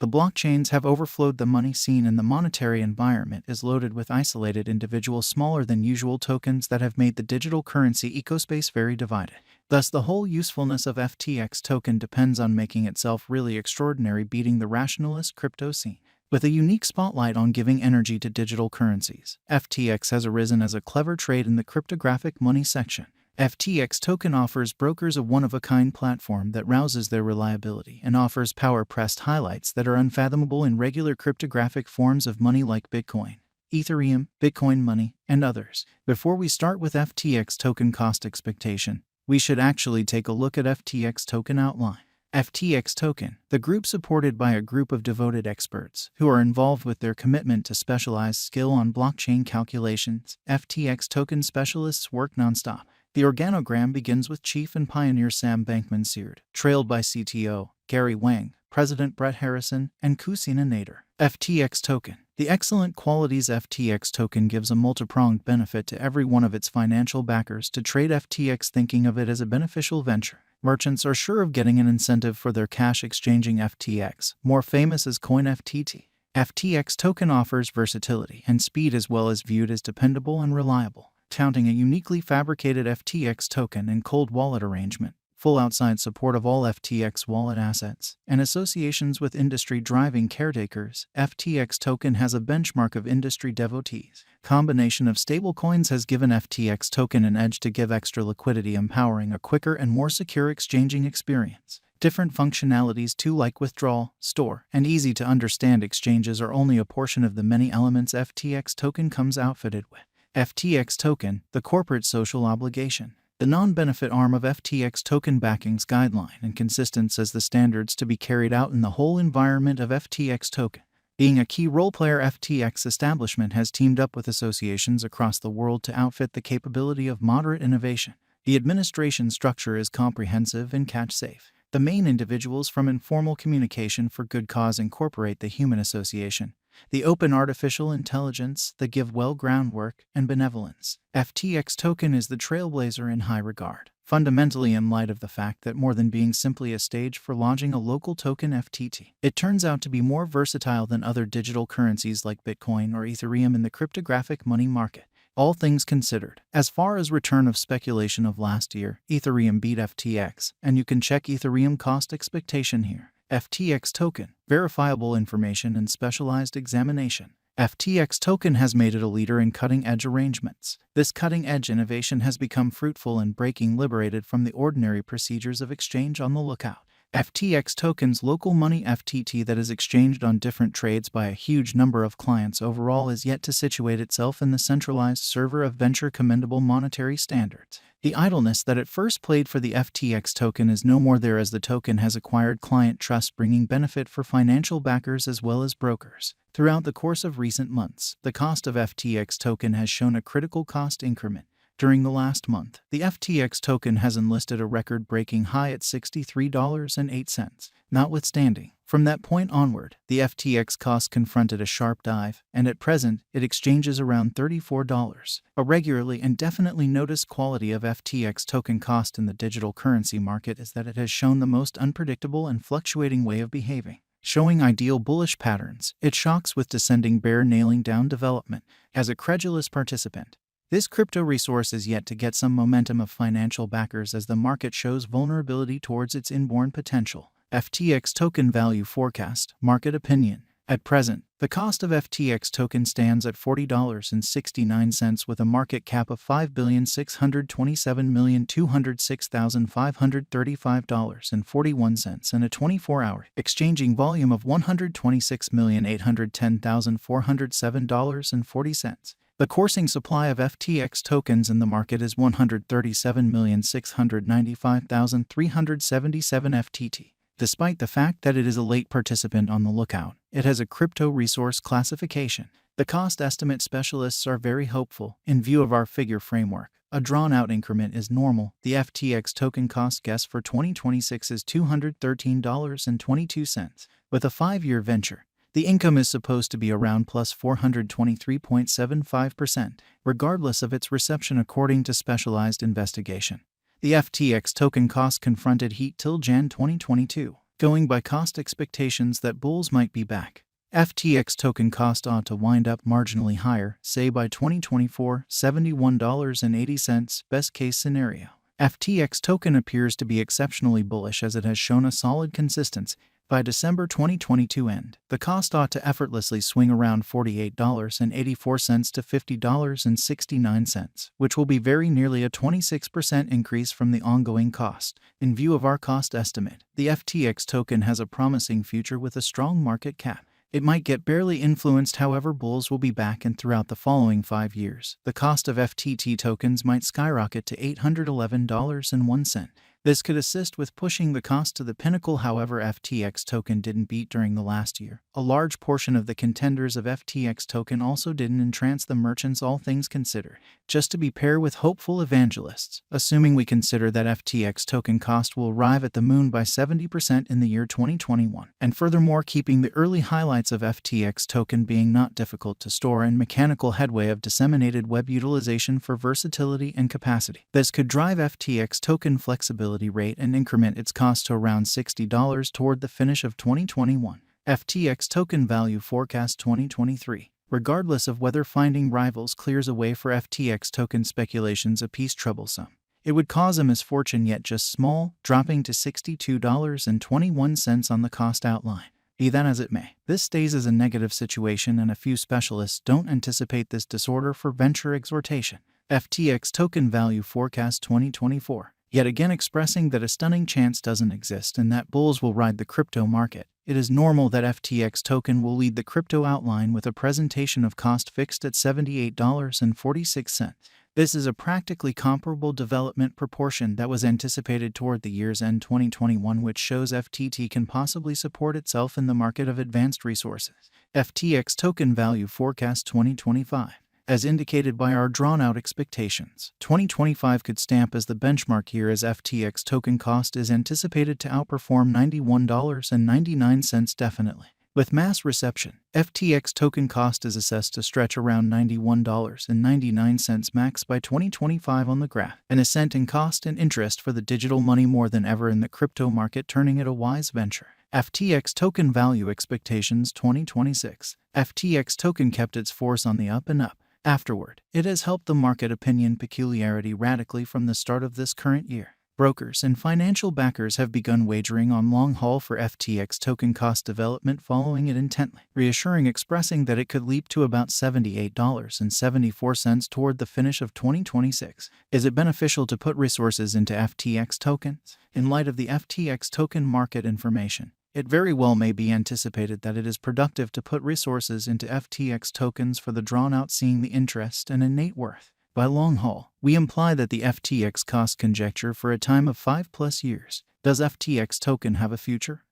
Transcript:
The blockchains have overflowed the money scene, and the monetary environment is loaded with isolated individual smaller than usual tokens that have made the digital currency ecospace very divided. Thus, the whole usefulness of FTX token depends on making itself really extraordinary, beating the rationalist crypto scene. With a unique spotlight on giving energy to digital currencies, FTX has arisen as a clever trade in the cryptographic money section. FTX token offers brokers a one-of-a-kind platform that rouses their reliability and offers power-pressed highlights that are unfathomable in regular cryptographic forms of money like Bitcoin, Ethereum, Bitcoin money, and others. Before we start with FTX token cost expectation, we should actually take a look at FTX token outline. FTX token, the group supported by a group of devoted experts who are involved with their commitment to specialized skill on blockchain calculations. FTX token specialists work nonstop. The organogram begins with Chief and Pioneer Sam Bankman-Fried, trailed by CTO Gary Wang, President Brett Harrison, and Kusina Nader. FTX token. The excellent qualities FTX token gives a multi-pronged benefit to every one of its financial backers to trade FTX, thinking of it as a beneficial venture. Merchants are sure of getting an incentive for their cash exchanging FTX, more famous as CoinFTT. FTX token offers versatility and speed as well as viewed as dependable and reliable. Touting a uniquely fabricated FTX token and cold wallet arrangement, full outside support of all FTX wallet assets, and associations with industry-driving caretakers, FTX token has a benchmark of industry devotees. Combination of stablecoins has given FTX token an edge to give extra liquidity, empowering a quicker and more secure exchanging experience. Different functionalities too, like withdrawal, store, and easy-to-understand exchanges are only a portion of the many elements FTX token comes outfitted with. FTX token, the corporate social obligation. The non-benefit arm of FTX token backings guideline and consistent as the standards to be carried out in the whole environment of FTX token. Being a key role player, FTX establishment has teamed up with associations across the world to outfit the capability of moderate innovation. The administration structure is comprehensive and catch-safe. The main individuals from informal communication for good cause incorporate the human association, the open artificial intelligence, the give well groundwork, and benevolence. FTX token is the trailblazer in high regard, fundamentally in light of the fact that more than being simply a stage for launching a local token FTT, it turns out to be more versatile than other digital currencies like Bitcoin or Ethereum in the cryptographic money market. All things considered, as far as return of speculation of last year, Ethereum beat FTX, and you can check Ethereum cost expectation here. FTX token, verifiable information and specialized examination. FTX token has made it a leader in cutting-edge arrangements. This cutting-edge innovation has become fruitful in breaking liberated from the ordinary procedures of exchange. On the lookout. FTX token's local money FTT that is exchanged on different trades by a huge number of clients overall is yet to situate itself in the centralized server of venture commendable monetary standards. The idleness that at first played for the FTX token is no more there, as the token has acquired client trust, bringing benefit for financial backers as well as brokers. Throughout the course of recent months, the cost of FTX token has shown a critical cost increment. During the last month, the FTX token has enlisted a record-breaking high at $63.08. Notwithstanding, from that point onward, the FTX cost confronted a sharp dive, and at present, it exchanges around $34. A regularly and definitely noticed quality of FTX token cost in the digital currency market is that it has shown the most unpredictable and fluctuating way of behaving. Showing ideal bullish patterns, it shocks with descending bear, nailing down development. As a credulous participant, this crypto resource is yet to get some momentum of financial backers as the market shows vulnerability towards its inborn potential. FTX token value forecast, market opinion. At present, the cost of FTX token stands at $40.69 with a market cap of $5,627,206,535.41 and a 24-hour exchanging volume of $126,810,407.40. The coursing supply of FTX tokens in the market is 137,695,377 FTT. Despite the fact that it is a late participant on the lookout, it has a crypto resource classification. The cost estimate specialists are very hopeful. In view of our figure framework, a drawn-out increment is normal. The FTX token cost guess for 2026 is $213.22. With a 5-year venture, the income is supposed to be around plus 423.75%, regardless of its reception according to specialized investigation. The FTX token cost confronted heat till Jan 2022. Going by cost expectations that bulls might be back. FTX token cost ought to wind up marginally higher, say by 2024, $71.80, best case scenario. FTX token appears to be exceptionally bullish as it has shown a solid consistency. By December 2022 end, the cost ought to effortlessly swing around $48.84 to $50.69, which will be very nearly a 26% increase from the ongoing cost. In view of our cost estimate, the FTX token has a promising future with a strong market cap. It might get barely influenced, however bulls will be back, and throughout the following 5 years, the cost of FTT tokens might skyrocket to $811.01. This could assist with pushing the cost to the pinnacle. However, FTX token didn't beat during the last year. A large portion of the contenders of FTX token also didn't entrance the merchants, all things considered. Just to be paired with hopeful evangelists, assuming we consider that FTX token cost will arrive at the moon by 70% in the year 2021. And furthermore, keeping the early highlights of FTX token being not difficult to store and mechanical headway of disseminated web utilization for versatility and capacity. This could drive FTX token flexibility rate and increment its cost to around $60 toward the finish of 2021. FTX token value forecast 2023. Regardless of whether finding rivals clears a way for FTX token speculations a piece troublesome, it would cause a misfortune yet just small, dropping to $62.21 on the cost outline. Be that as it may, this stays as a negative situation, and a few specialists don't anticipate this disorder for venture exhortation. FTX token value forecast 2024. Yet again expressing that a stunning chance doesn't exist and that bulls will ride the crypto market. It is normal that FTX token will lead the crypto outline with a presentation of cost fixed at $78.46. This is a practically comparable development proportion that was anticipated toward the year's end 2021, which shows FTT can possibly support itself in the market of advanced resources. FTX token value forecast 2025. As indicated by our drawn-out expectations, 2025 could stamp as the benchmark year, as FTX token cost is anticipated to outperform $91.99 definitely. With mass reception, FTX token cost is assessed to stretch around $91.99 max by 2025 on the graph, an ascent in cost and interest for the digital money more than ever in the crypto market, turning it a wise venture. FTX token value expectations 2026. FTX token kept its force on the up and up. Afterward, it has helped the market opinion peculiarity radically from the start of this current year. Brokers and financial backers have begun wagering on long haul for FTX token cost development, following it intently, reassuring, expressing that it could leap to about $78.74 toward the finish of 2026. Is it beneficial to put resources into FTX tokens? In light of the FTX token market information, it very well may be anticipated that it is productive to put resources into FTX tokens for the drawn-out, seeing the interest and innate worth. By long haul, we imply that the FTX cost conjecture for a time of 5+ years. Does FTX token have a future?